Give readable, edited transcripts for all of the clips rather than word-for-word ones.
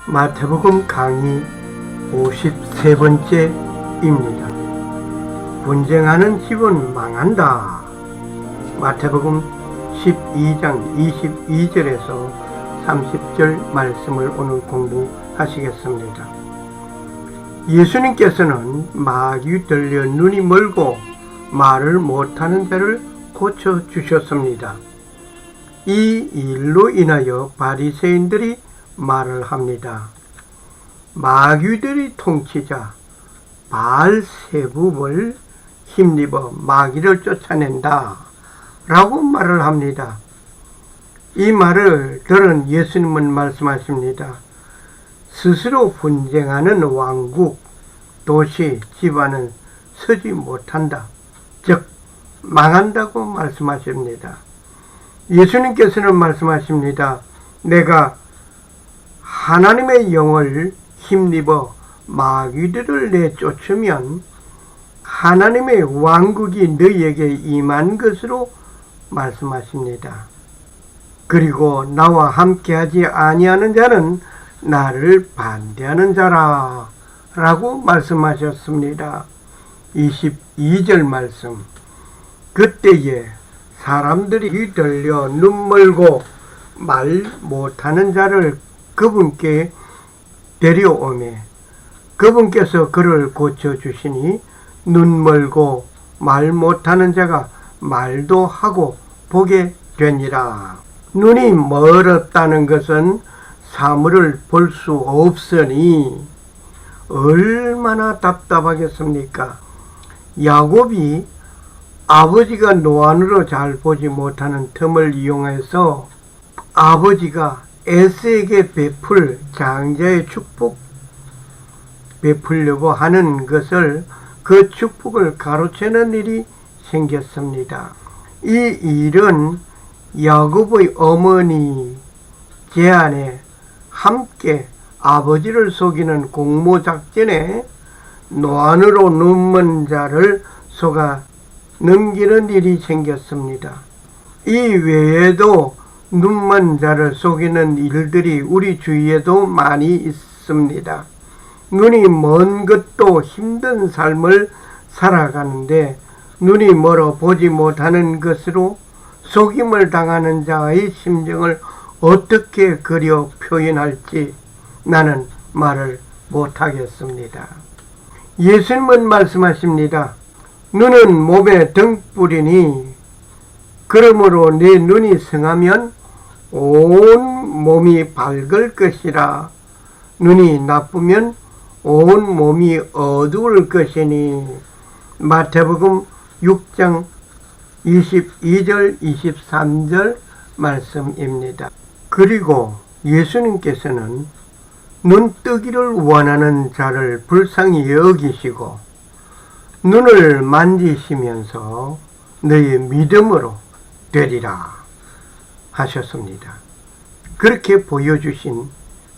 마태복음 강의 53번째입니다. 분쟁하는 집은 망한다. 마태복음 12장 22절에서 30절 말씀을 오늘 공부하시겠습니다. 예수님께서는 마귀 들려 눈이 멀고 말을 못하는 자를 고쳐주셨습니다. 이 일로 인하여 바리새인들이 말을 합니다. 마귀들이 통치자 바알세붑을 힘입어 마귀를 쫓아낸다 라고 말을 합니다. 이 말을 들은 예수님은 말씀하십니다. 스스로 분쟁하는 왕국, 도시, 집안은 서지 못한다. 즉 망한다고 말씀하십니다. 예수님께서는 말씀하십니다. 내가 하나님의 영을 힘입어 마귀들을 내쫓으면 하나님의 왕국이 너희에게 임한 것으로 말씀하십니다. 그리고 나와 함께하지 아니하는 자는 나를 반대하는 자라 라고 말씀하셨습니다. 22절 말씀. 그때에 사람들이 들려 눈 멀고 말 못하는 자를 그분께 데려오매 그분께서 그를 고쳐주시니 눈 멀고 말 못하는 자가 말도 하고 보게 되니라. 눈이 멀었다는 것은 사물을 볼 수 없으니 얼마나 답답하겠습니까? 야곱이 아버지가 노안으로 잘 보지 못하는 틈을 이용해서 아버지가 에서에게 베풀 장자의 축복 베풀려고 하는 것을 그 축복을 가로채는 일이 생겼습니다. 이 일은 야곱의 어머니 제안에 함께 아버지를 속이는 공모작전에 노안으로 눈먼 자를 속아 넘기는 일이 생겼습니다. 이 외에도 눈먼 자를 속이는 일들이 우리 주위에도 많이 있습니다. 눈이 먼 것도 힘든 삶을 살아가는데 눈이 멀어 보지 못하는 것으로 속임을 당하는 자의 심정을 어떻게 그려 표현할지 나는 말을 못하겠습니다. 예수님은 말씀하십니다. 눈은 몸의 등불이니 그러므로 내 눈이 성하면 온 몸이 밝을 것이라. 눈이 나쁘면 온 몸이 어두울 것이니. 마태복음 6장 22절 23절 말씀입니다. 그리고 예수님께서는 눈 뜨기를 원하는 자를 불쌍히 여기시고 눈을 만지시면서 너의 믿음으로 되리라 하셨습니다. 그렇게 보여주신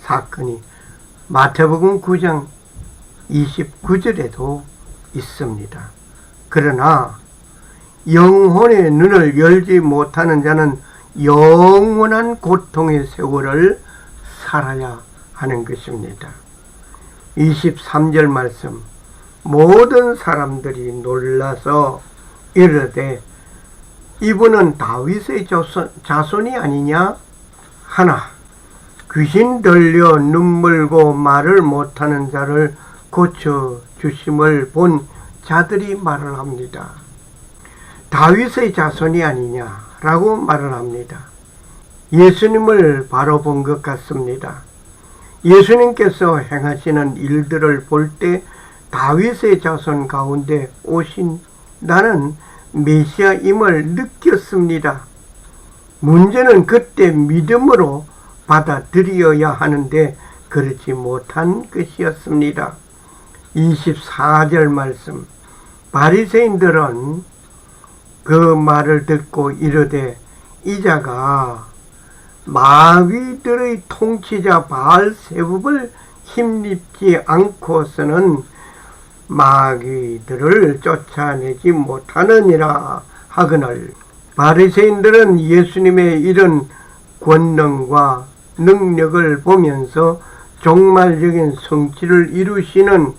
사건이 마태복음 9장 29절에도 있습니다. 그러나 영혼의 눈을 열지 못하는 자는 영원한 고통의 세월을 살아야 하는 것입니다. 23절 말씀. 모든 사람들이 놀라서 이르되 이분은 다윗의 자손이 아니냐 하나 귀신 들려 눈물고 말을 못하는 자를 고쳐주심을 본 자들이 말을 합니다. 다윗의 자손이 아니냐라고 말을 합니다. 예수님을 바로 본 것 같습니다. 예수님께서 행하시는 일들을 볼 때 다윗의 자손 가운데 오신 나는 메시아임을 느꼈습니다. 문제는 그때 믿음으로 받아들여야 하는데 그렇지 못한 것이었습니다. 24절 말씀. 바리새인들은 그 말을 듣고 이르되 이자가 마귀들의 통치자 바알세붑을 힘입지 않고서는 마귀들을 쫓아내지 못하느니라 하거늘. 바리새인들은 예수님의 이런 권능과 능력을 보면서 종말적인 성취를 이루시는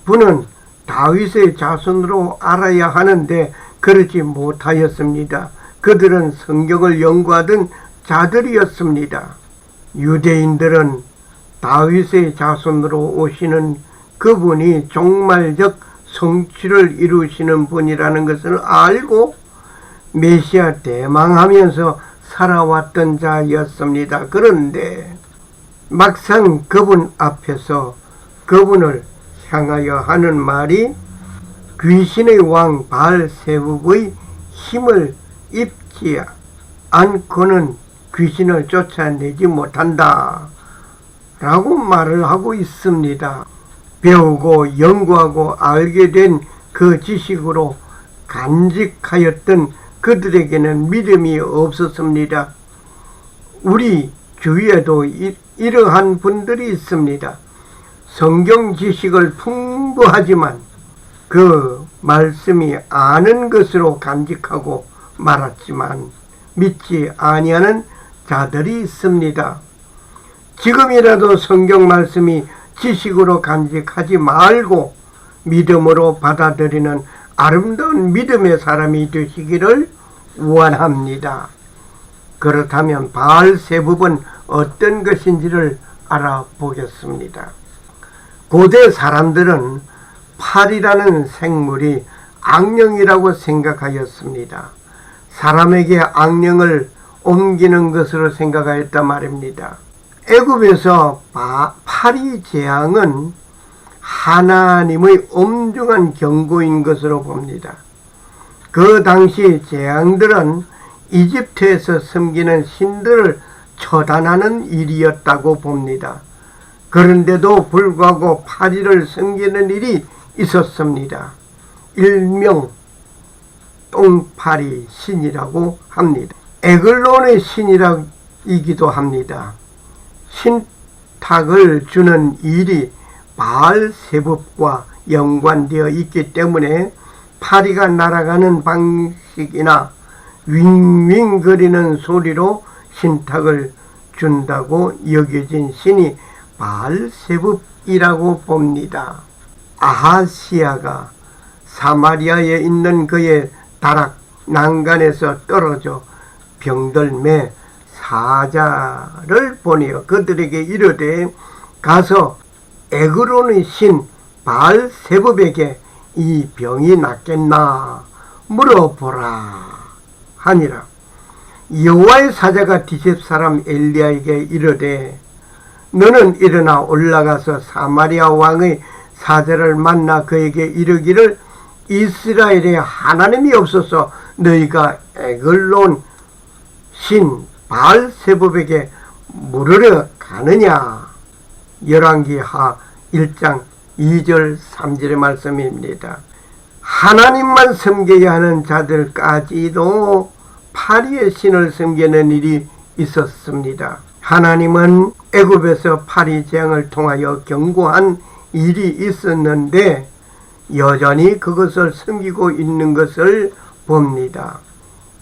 분은 다윗의 자손으로 알아야 하는데 그렇지 못하였습니다. 그들은 성경을 연구하던 자들이었습니다. 유대인들은 다윗의 자손으로 오시는 그분이 종말적 성취를 이루시는 분이라는 것을 알고 메시아 대망하면서 살아왔던 자였습니다. 그런데 막상 그분 앞에서 그분을 향하여 하는 말이 귀신의 왕 바알세붑의 힘을 입지 않고는 귀신을 쫓아내지 못한다 라고 말을 하고 있습니다. 배우고 연구하고 알게 된 그 지식으로 간직하였던 그들에게는 믿음이 없었습니다. 우리 주위에도 이러한 분들이 있습니다. 성경 지식을 풍부하지만 그 말씀이 아는 것으로 간직하고 말았지만 믿지 아니하는 자들이 있습니다. 지금이라도 성경 말씀이 지식으로 간직하지 말고 믿음으로 받아들이는 아름다운 믿음의 사람이 되시기를 원합니다. 그렇다면 바알세붑은 어떤 것인지를 알아보겠습니다. 고대 사람들은 팔이라는 생물이 악령이라고 생각하였습니다. 사람에게 악령을 옮기는 것으로 생각하였단 말입니다. 애굽에서 파리 재앙은 하나님의 엄중한 경고인 것으로 봅니다. 그 당시 재앙들은 이집트에서 섬기는 신들을 처단하는 일이었다고 봅니다. 그런데도 불구하고 파리를 섬기는 일이 있었습니다. 일명 똥파리 신이라고 합니다. 에글론의 신이라기도 합니다. 신탁을 주는 일이 바알세붑과 연관되어 있기 때문에 파리가 날아가는 방식이나 윙윙거리는 소리로 신탁을 준다고 여겨진 신이 바알세붑이라고 봅니다. 아하시아가 사마리아에 있는 그의 다락 난간에서 떨어져 병들매 사자를 보내어 그들에게 이르되 가서 에그론의 신 바알세붑에게 이 병이 낫겠나 물어보라 하니라. 여호와의 사자가 디셉 사람 엘리야에게 이르되 너는 일어나 올라가서 사마리아 왕의 사자를 만나 그에게 이르기를 이스라엘에 하나님이 없어서 너희가 에글론 신 바알세붑에게 물으러 가느냐. 열왕기하 1장 2절 3절의 말씀입니다. 하나님만 섬겨야 하는 자들까지도 파리의 신을 섬기는 일이 있었습니다. 하나님은 애굽에서 파리 재앙을 통하여 경고한 일이 있었는데 여전히 그것을 섬기고 있는 것을 봅니다.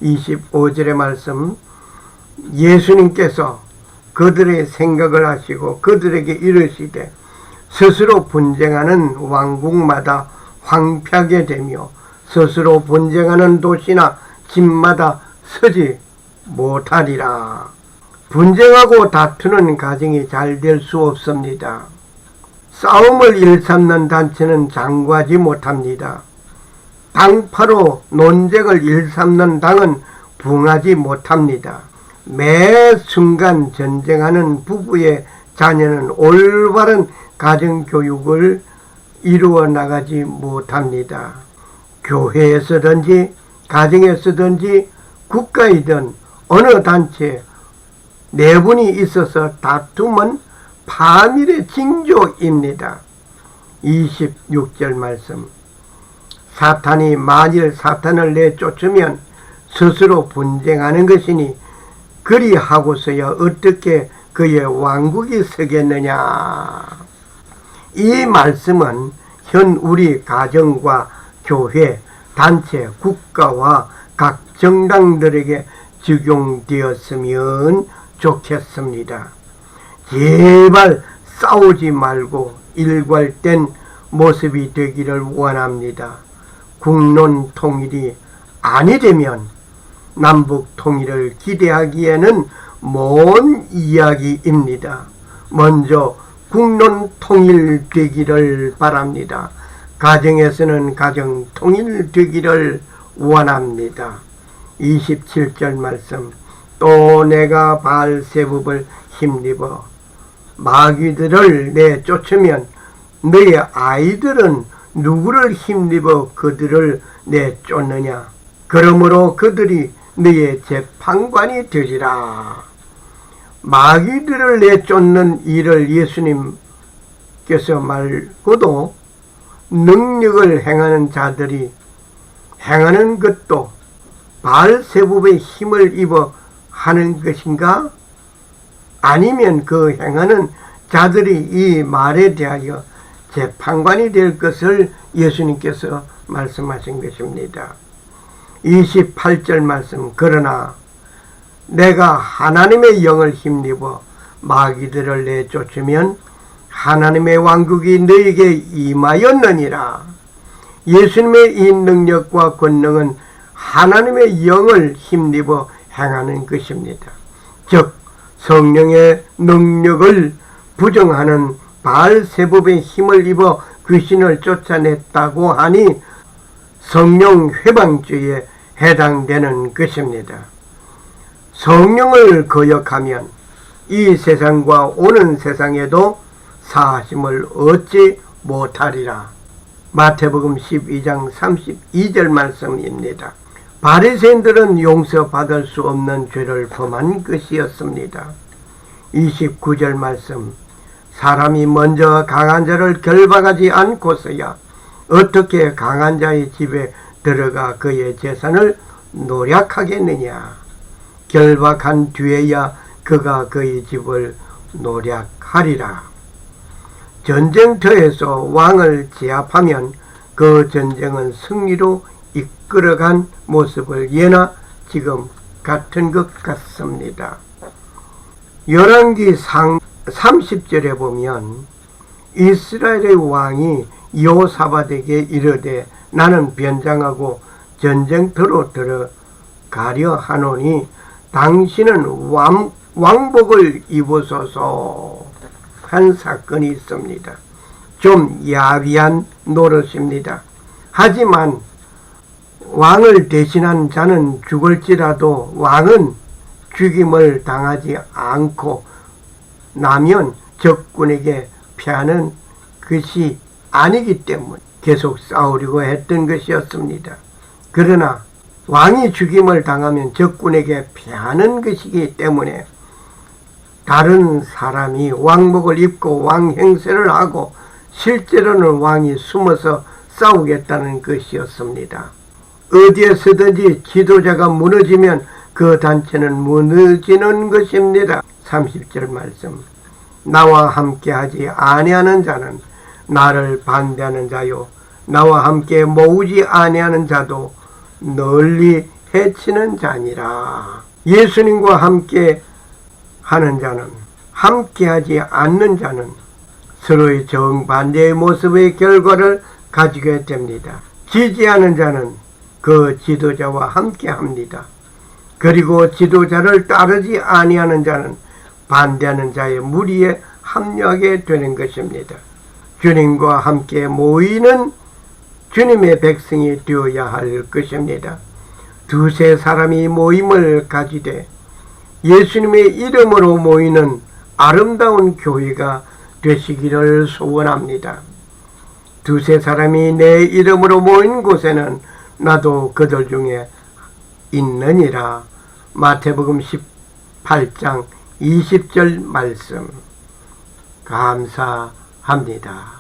25절의 말씀, 예수님께서 그들의 생각을 하시고 그들에게 이르시되 스스로 분쟁하는 왕국마다 황폐하게 되며 스스로 분쟁하는 도시나 집마다 서지 못하리라. 분쟁하고 다투는 가정이 잘 될 수 없습니다. 싸움을 일삼는 단체는 장구하지 못합니다. 당파로 논쟁을 일삼는 당은 붕하지 못합니다. 매 순간 전쟁하는 부부의 자녀는 올바른 가정교육을 이루어 나가지 못합니다. 교회에서든지 가정에서든지 국가이든 어느 단체 내분이 있어서 다툼은 파멸의 징조입니다. 26절 말씀, 사탄이 만일 사탄을 내쫓으면 스스로 분쟁하는 것이니 그리하고서야 어떻게 그의 왕국이 서겠느냐. 이 말씀은 현 우리 가정과 교회, 단체, 국가와 각 정당들에게 적용되었으면 좋겠습니다. 제발 싸우지 말고 일괄된 모습이 되기를 원합니다. 국론 통일이 아니되면 남북 통일을 기대하기에는 먼 이야기입니다. 먼저 국론 통일되기를 바랍니다. 가정에서는 가정 통일되기를 원합니다. 27절 말씀. 또 내가 바알세붑을 힘입어 마귀들을 내쫓으면 너의 아이들은 누구를 힘입어 그들을 내쫓느냐? 그러므로 그들이 너의 재판관이 되리라. 마귀들을 내쫓는 일을 예수님께서 말고도 능력을 행하는 자들이 행하는 것도 바알세붑의 힘을 입어 하는 것인가? 아니면 그 행하는 자들이 이 말에 대하여 재판관이 될 것을 예수님께서 말씀하신 것입니다. 28절 말씀. 그러나 내가 하나님의 영을 힘입어 마귀들을 내쫓으면 하나님의 왕국이 너에게 임하였느니라. 예수님의 이 능력과 권능은 하나님의 영을 힘입어 행하는 것입니다. 즉 성령의 능력을 부정하는 바알세붑의 힘을 입어 귀신을 쫓아냈다고 하니 성령 회방죄에 해당되는 것입니다. 성령을 거역하면 이 세상과 오는 세상에도 사하심을 얻지 못하리라. 마태복음 12장 32절 말씀입니다. 바리새인들은 용서받을 수 없는 죄를 범한 것이었습니다. 29절 말씀. 사람이 먼저 강한 자를 결박하지 않고서야 어떻게 강한 자의 집에 들어가 그의 재산을 노략하겠느냐? 결박한 뒤에야 그가 그의 집을 노략하리라. 전쟁터에서 왕을 제압하면 그 전쟁은 승리로 이끌어간 모습을 예나 지금 같은 것 같습니다. 열왕기 30절에 보면 이스라엘의 왕이 여호사밧에게 이르되 나는 변장하고 전쟁터로 들어가려 하노니 당신은 왕복을 입으소서 한 사건이 있습니다. 좀 야비한 노릇입니다. 하지만 왕을 대신한 자는 죽을지라도 왕은 죽임을 당하지 않고 나면 적군에게 패하는 것이 아니기 때문에 계속 싸우려고 했던 것이었습니다. 그러나 왕이 죽임을 당하면 적군에게 패하는 것이기 때문에 다른 사람이 왕복을 입고 왕행세를 하고 실제로는 왕이 숨어서 싸우겠다는 것이었습니다. 어디에서든지 지도자가 무너지면 그 단체는 무너지는 것입니다. 30절 말씀. 나와 함께하지 아니하는 자는 나를 반대하는 자요 나와 함께 모으지 아니하는 자도 널리 해치는 자니라. 예수님과 함께 하는 자는 함께하지 않는 자는 서로의 정반대의 모습의 결과를 가지게 됩니다. 지지하는 자는 그 지도자와 함께합니다. 그리고 지도자를 따르지 아니하는 자는 반대하는 자의 무리에 합류하게 되는 것입니다. 주님과 함께 모이는 주님의 백성이 되어야 할 것입니다. 두세 사람이 모임을 가지되 예수님의 이름으로 모이는 아름다운 교회가 되시기를 소원합니다. 두세 사람이 내 이름으로 모인 곳에는 나도 그들 중에 있느니라. 마태복음 18장 20절 말씀. 감사합니다.